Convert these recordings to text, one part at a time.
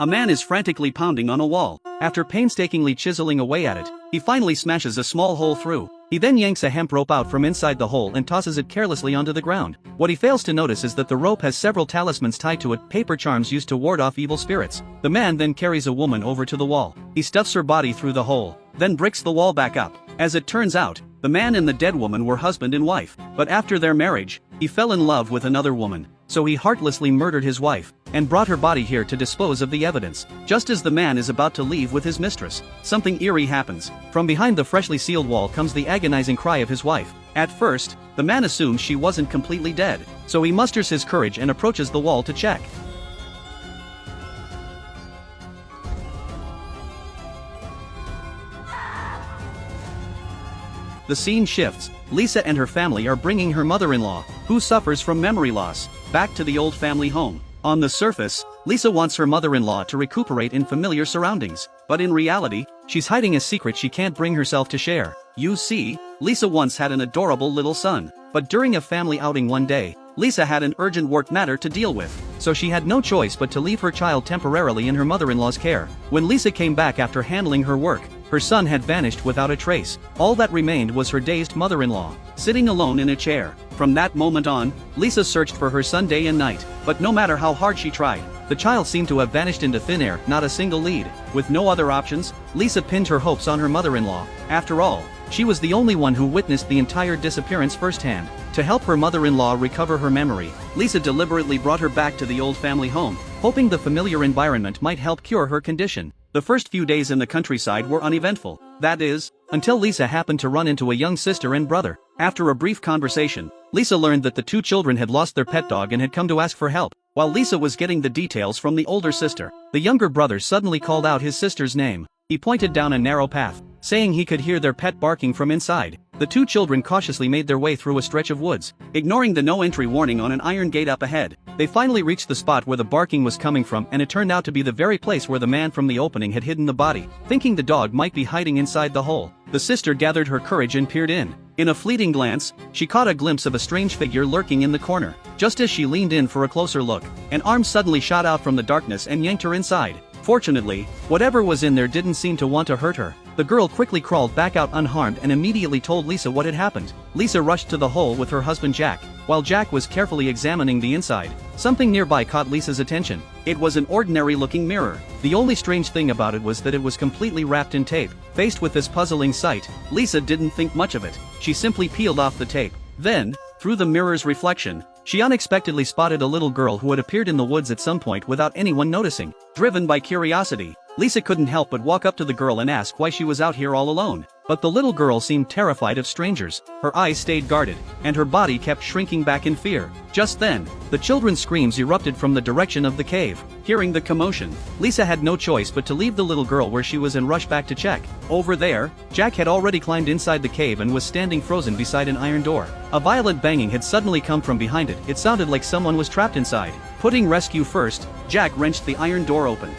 A man is frantically pounding on a wall. After painstakingly chiseling away at it, he finally smashes a small hole through. He then yanks a hemp rope out from inside the hole and tosses it carelessly onto the ground. What he fails to notice is that the rope has several talismans tied to it, paper charms used to ward off evil spirits. The man then carries a woman over to the wall. He stuffs her body through the hole, then bricks the wall back up. As it turns out, the man and the dead woman were husband and wife, but after their marriage, he fell in love with another woman. So he heartlessly murdered his wife, and brought her body here to dispose of the evidence. Just as the man is about to leave with his mistress, something eerie happens. From behind the freshly sealed wall comes the agonizing cry of his wife. At first, the man assumes she wasn't completely dead, so he musters his courage and approaches the wall to check. The scene shifts. Lisa and her family are bringing her mother-in-law, who suffers from memory loss, back to the old family home. On the surface, Lisa wants her mother-in-law to recuperate in familiar surroundings, but in reality, she's hiding a secret she can't bring herself to share. You see, Lisa once had an adorable little son, but during a family outing one day, Lisa had an urgent work matter to deal with, so she had no choice but to leave her child temporarily in her mother-in-law's care. When Lisa came back after handling her work, her son had vanished without a trace. All that remained was her dazed mother-in-law, sitting alone in a chair. From that moment on, Lisa searched for her son day and night, but no matter how hard she tried, the child seemed to have vanished into thin air, not a single lead. With no other options, Lisa pinned her hopes on her mother-in-law. After all, she was the only one who witnessed the entire disappearance firsthand. To help her mother-in-law recover her memory, Lisa deliberately brought her back to the old family home, hoping the familiar environment might help cure her condition. The first few days in the countryside were uneventful. That is, until Lisa happened to run into a young sister and brother. After a brief conversation, Lisa learned that the two children had lost their pet dog and had come to ask for help. While Lisa was getting the details from the older sister, the younger brother suddenly called out his sister's name. He pointed down a narrow path, saying he could hear their pet barking from inside. The two children cautiously made their way through a stretch of woods, ignoring the no-entry warning on an iron gate up ahead. They finally reached the spot where the barking was coming from, and it turned out to be the very place where the man from the opening had hidden the body. Thinking the dog might be hiding inside the hole, the sister gathered her courage and peered in. In a fleeting glance, she caught a glimpse of a strange figure lurking in the corner. Just as she leaned in for a closer look, an arm suddenly shot out from the darkness and yanked her inside. Fortunately, whatever was in there didn't seem to want to hurt her. The girl quickly crawled back out unharmed and immediately told Lisa what had happened. Lisa rushed to the hole with her husband Jack. While Jack was carefully examining the inside, something nearby caught Lisa's attention. It was an ordinary-looking mirror. The only strange thing about it was that it was completely wrapped in tape. Faced with this puzzling sight, Lisa didn't think much of it. She simply peeled off the tape. Then, through the mirror's reflection, she unexpectedly spotted a little girl who had appeared in the woods at some point without anyone noticing. Driven by curiosity, Lisa couldn't help but walk up to the girl and ask why she was out here all alone. But the little girl seemed terrified of strangers. Her eyes stayed guarded, and her body kept shrinking back in fear. Just then, the children's screams erupted from the direction of the cave. Hearing the commotion, Lisa had no choice but to leave the little girl where she was and rush back to check. Over there, Jack had already climbed inside the cave and was standing frozen beside an iron door. A violent banging had suddenly come from behind it. It sounded like someone was trapped inside. Putting rescue first, Jack wrenched the iron door open.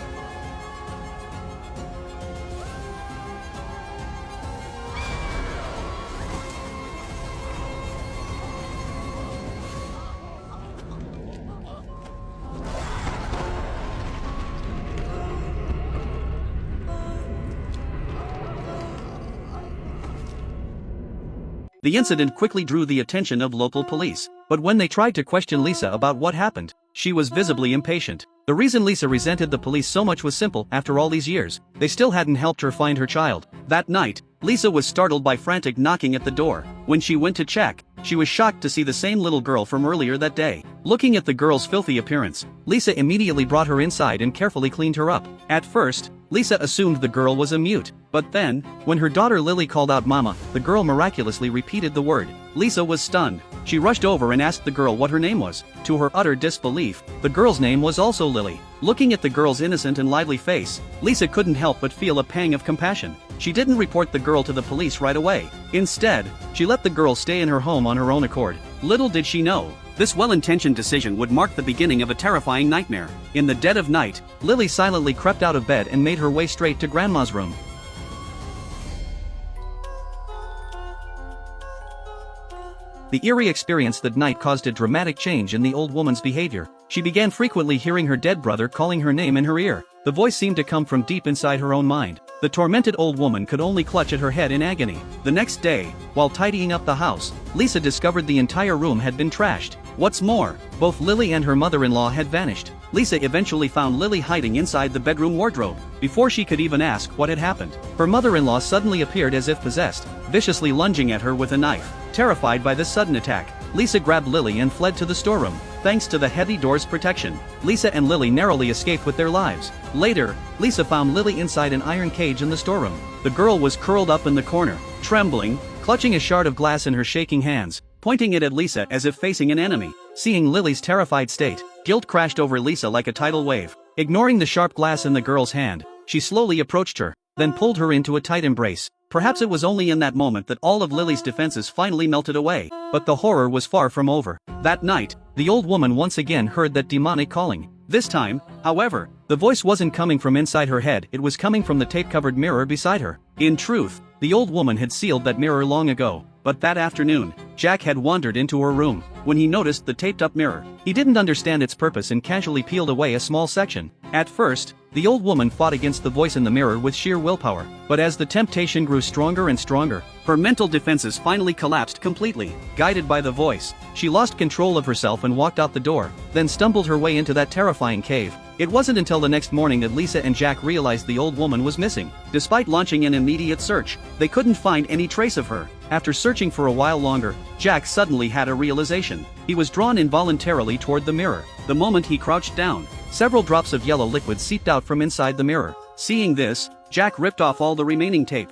The incident quickly drew the attention of local police, but when they tried to question Lisa about what happened, she was visibly impatient. The reason Lisa resented the police so much was simple. After all these years, they still hadn't helped her find her child. That night, Lisa was startled by frantic knocking at the door. When she went to check, she was shocked to see the same little girl from earlier that day. Looking at the girl's filthy appearance, Lisa immediately brought her inside and carefully cleaned her up. At first, Lisa assumed the girl was a mute, but then, when her daughter Lily called out "Mama," the girl miraculously repeated the word. Lisa was stunned. She rushed over and asked the girl what her name was. To her utter disbelief, the girl's name was also Lily. Looking at the girl's innocent and lively face, Lisa couldn't help but feel a pang of compassion. She didn't report the girl to the police right away. Instead, she let the girl stay in her home on her own accord. Little did she know, this well-intentioned decision would mark the beginning of a terrifying nightmare. In the dead of night, Lily silently crept out of bed and made her way straight to Grandma's room. The eerie experience that night caused a dramatic change in the old woman's behavior. she began frequently hearing her dead brother calling her name in her ear. The voice seemed to come from deep inside her own mind. The tormented old woman could only clutch at her head in agony. The next day, while tidying up the house, Lisa discovered the entire room had been trashed. What's more, both Lily and her mother-in-law had vanished. Lisa eventually found Lily hiding inside the bedroom wardrobe. Before she could even ask what had happened, her mother-in-law suddenly appeared as if possessed, viciously lunging at her with a knife. Terrified by this sudden attack, Lisa grabbed Lily and fled to the storeroom. Thanks to the heavy door's protection, Lisa and Lily narrowly escaped with their lives. Later, Lisa found Lily inside an iron cage in the storeroom. The girl was curled up in the corner, trembling, clutching a shard of glass in her shaking hands, pointing it at Lisa as if facing an enemy. Seeing Lily's terrified state, guilt crashed over Lisa like a tidal wave. Ignoring the sharp glass in the girl's hand, she slowly approached her, then pulled her into a tight embrace. Perhaps it was only in that moment that all of Lily's defenses finally melted away, but the horror was far from over. That night, the old woman once again heard that demonic calling. This time, however, the voice wasn't coming from inside her head, it was coming from the tape-covered mirror beside her. In truth, the old woman had sealed that mirror long ago, but that afternoon, Jack had wandered into her room. When he noticed the taped-up mirror, he didn't understand its purpose and casually peeled away a small section. At first, the old woman fought against the voice in the mirror with sheer willpower, but as the temptation grew stronger and stronger, her mental defenses finally collapsed completely. Guided by the voice, she lost control of herself and walked out the door, then stumbled her way into that terrifying cave. It wasn't until the next morning that Lisa and Jack realized the old woman was missing. Despite launching an immediate search, they couldn't find any trace of her. After searching for a while longer, Jack suddenly had a realization. He was drawn involuntarily toward the mirror. The moment he crouched down, several drops of yellow liquid seeped out from inside the mirror. Seeing this, Jack ripped off all the remaining tape.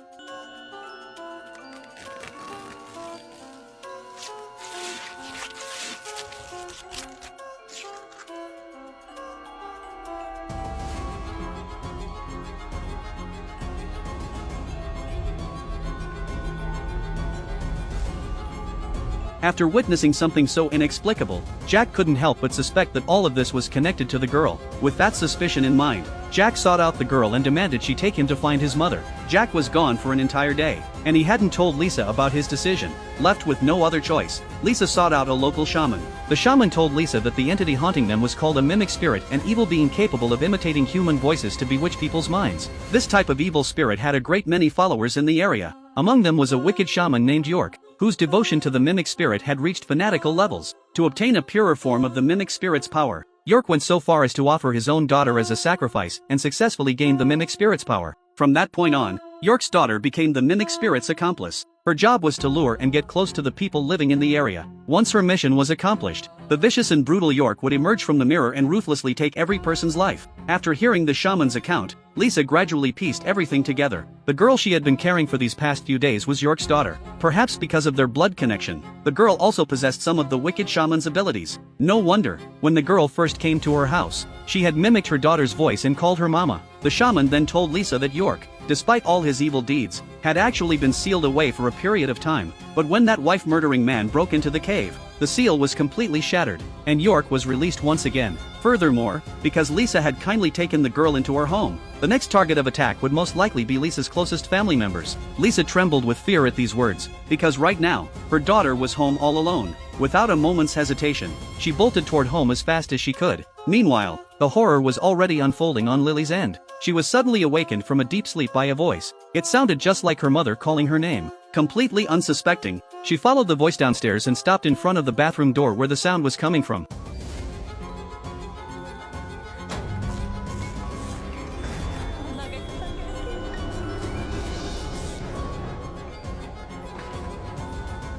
After witnessing something so inexplicable, Jack couldn't help but suspect that all of this was connected to the girl. With that suspicion in mind, Jack sought out the girl and demanded she take him to find his mother. Jack was gone for an entire day, and he hadn't told Lisa about his decision. Left with no other choice, Lisa sought out a local shaman. The shaman told Lisa that the entity haunting them was called a mimic spirit, an evil being capable of imitating human voices to bewitch people's minds. This type of evil spirit had a great many followers in the area. Among them was a wicked shaman named York, whose devotion to the mimic spirit had reached fanatical levels. To obtain a purer form of the mimic spirit's power, York went so far as to offer his own daughter as a sacrifice and successfully gained the mimic spirit's power. From that point on, York's daughter became the mimic spirit's accomplice. Her job was to lure and get close to the people living in the area. Once her mission was accomplished, the vicious and brutal York would emerge from the mirror and ruthlessly take every person's life. After hearing the shaman's account, Lisa gradually pieced everything together. The girl she had been caring for these past few days was York's daughter. Perhaps because of their blood connection, the girl also possessed some of the wicked shaman's abilities. No wonder, when the girl first came to her house, she had mimicked her daughter's voice and called her mama. The shaman then told Lisa that York, despite all his evil deeds, had actually been sealed away for a period of time. But when that wife-murdering man broke into the cave, the seal was completely shattered, and York was released once again. Furthermore, because Lisa had kindly taken the girl into her home, the next target of attack would most likely be Lisa's closest family members. Lisa trembled with fear at these words, because right now, her daughter was home all alone. Without a moment's hesitation, she bolted toward home as fast as she could. Meanwhile, the horror was already unfolding on Lily's end. She was suddenly awakened from a deep sleep by a voice. It sounded just like her mother calling her name. Completely unsuspecting, she followed the voice downstairs and stopped in front of the bathroom door where the sound was coming from.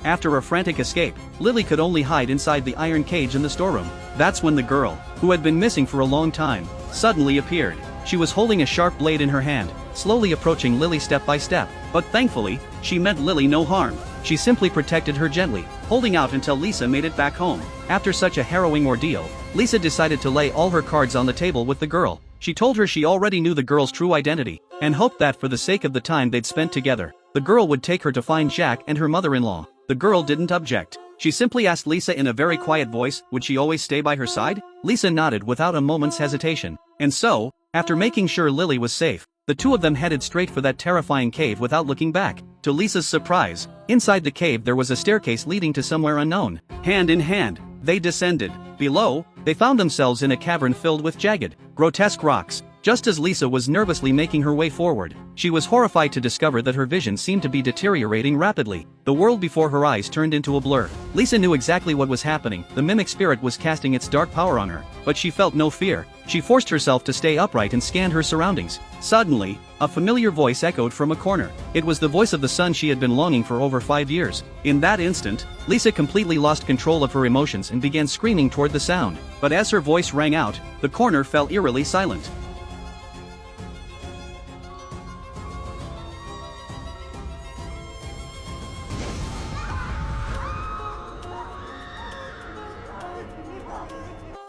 After a frantic escape, Lily could only hide inside the iron cage in the storeroom. That's when the girl, who had been missing for a long time, suddenly appeared. She was holding a sharp blade in her hand, slowly approaching Lily step by step. But thankfully, she meant Lily no harm. She simply protected her gently, holding out until Lisa made it back home. After such a harrowing ordeal, Lisa decided to lay all her cards on the table with the girl. She told her she already knew the girl's true identity, and hoped that for the sake of the time they'd spent together, the girl would take her to find Jack and her mother-in-law. The girl didn't object. She simply asked Lisa in a very quiet voice, would she always stay by her side? Lisa nodded without a moment's hesitation. And so, after making sure Lily was safe, the two of them headed straight for that terrifying cave without looking back. To Lisa's surprise, inside the cave there was a staircase leading to somewhere unknown. Hand in hand, They descended. Below, they found themselves in a cavern filled with jagged, grotesque rocks. Just as Lisa was nervously making her way forward, she was horrified to discover that her vision seemed to be deteriorating rapidly. The world before her eyes turned into a blur. Lisa knew exactly what was happening. The mimic spirit was casting its dark power on her, but she felt no fear. She forced herself to stay upright and scanned her surroundings. Suddenly, a familiar voice echoed from a corner. It was the voice of the son she had been longing for over 5 years. In that instant, Lisa completely lost control of her emotions and began screaming toward the sound. But as her voice rang out, the corner fell eerily silent.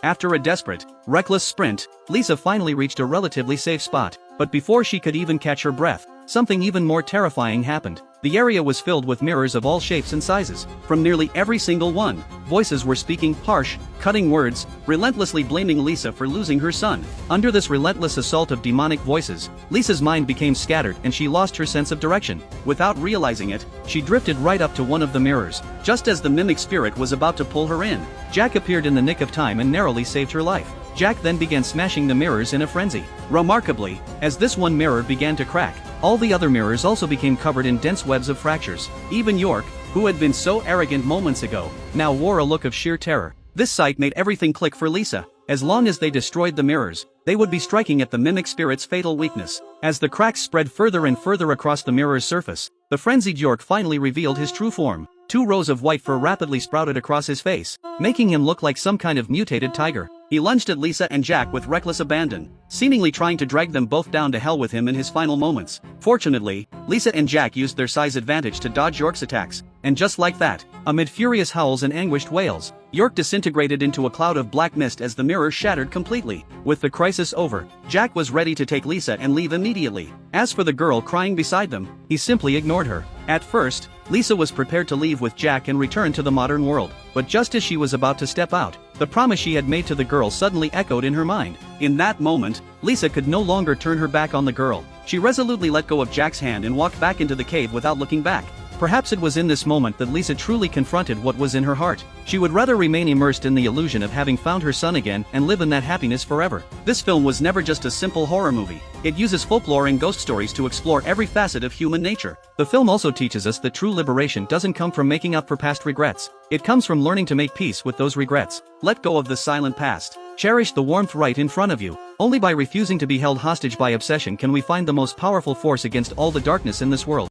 After a desperate, reckless sprint, Lisa finally reached a relatively safe spot. But before she could even catch her breath, something even more terrifying happened. The area was filled with mirrors of all shapes and sizes. From nearly every single one, voices were speaking harsh, cutting words, relentlessly blaming Lisa for losing her son. Under this relentless assault of demonic voices, Lisa's mind became scattered and she lost her sense of direction. Without realizing it, she drifted right up to one of the mirrors. Just as the mimic spirit was about to pull her in, Jack appeared in the nick of time and narrowly saved her life. Jack then began smashing the mirrors in a frenzy. Remarkably, as this one mirror began to crack, all the other mirrors also became covered in dense webs of fractures. Even York, who had been so arrogant moments ago, now wore a look of sheer terror. This sight made everything click for Lisa. As long as they destroyed the mirrors, they would be striking at the mimic spirit's fatal weakness. As the cracks spread further and further across the mirror's surface, the frenzied York finally revealed his true form. 2 rows of white fur rapidly sprouted across his face, making him look like some kind of mutated tiger. He lunged at Lisa and Jack with reckless abandon, seemingly trying to drag them both down to hell with him in his final moments. Fortunately, Lisa and Jack used their size advantage to dodge York's attacks, and just like that, amid furious howls and anguished wails, York disintegrated into a cloud of black mist as the mirror shattered completely. With the crisis over, Jack was ready to take Lisa and leave immediately. As for the girl crying beside them, he simply ignored her. At first, Lisa was prepared to leave with Jack and return to the modern world, but just as she was about to step out, the promise she had made to the girl suddenly echoed in her mind. In that moment, Lisa could no longer turn her back on the girl. She resolutely let go of Jack's hand and walked back into the cave without looking back. Perhaps it was in this moment that Lisa truly confronted what was in her heart. She would rather remain immersed in the illusion of having found her son again and live in that happiness forever. This film was never just a simple horror movie. It uses folklore and ghost stories to explore every facet of human nature. The film also teaches us that true liberation doesn't come from making up for past regrets. It comes from learning to make peace with those regrets. Let go of the silent past. Cherish the warmth right in front of you. Only by refusing to be held hostage by obsession can we find the most powerful force against all the darkness in this world.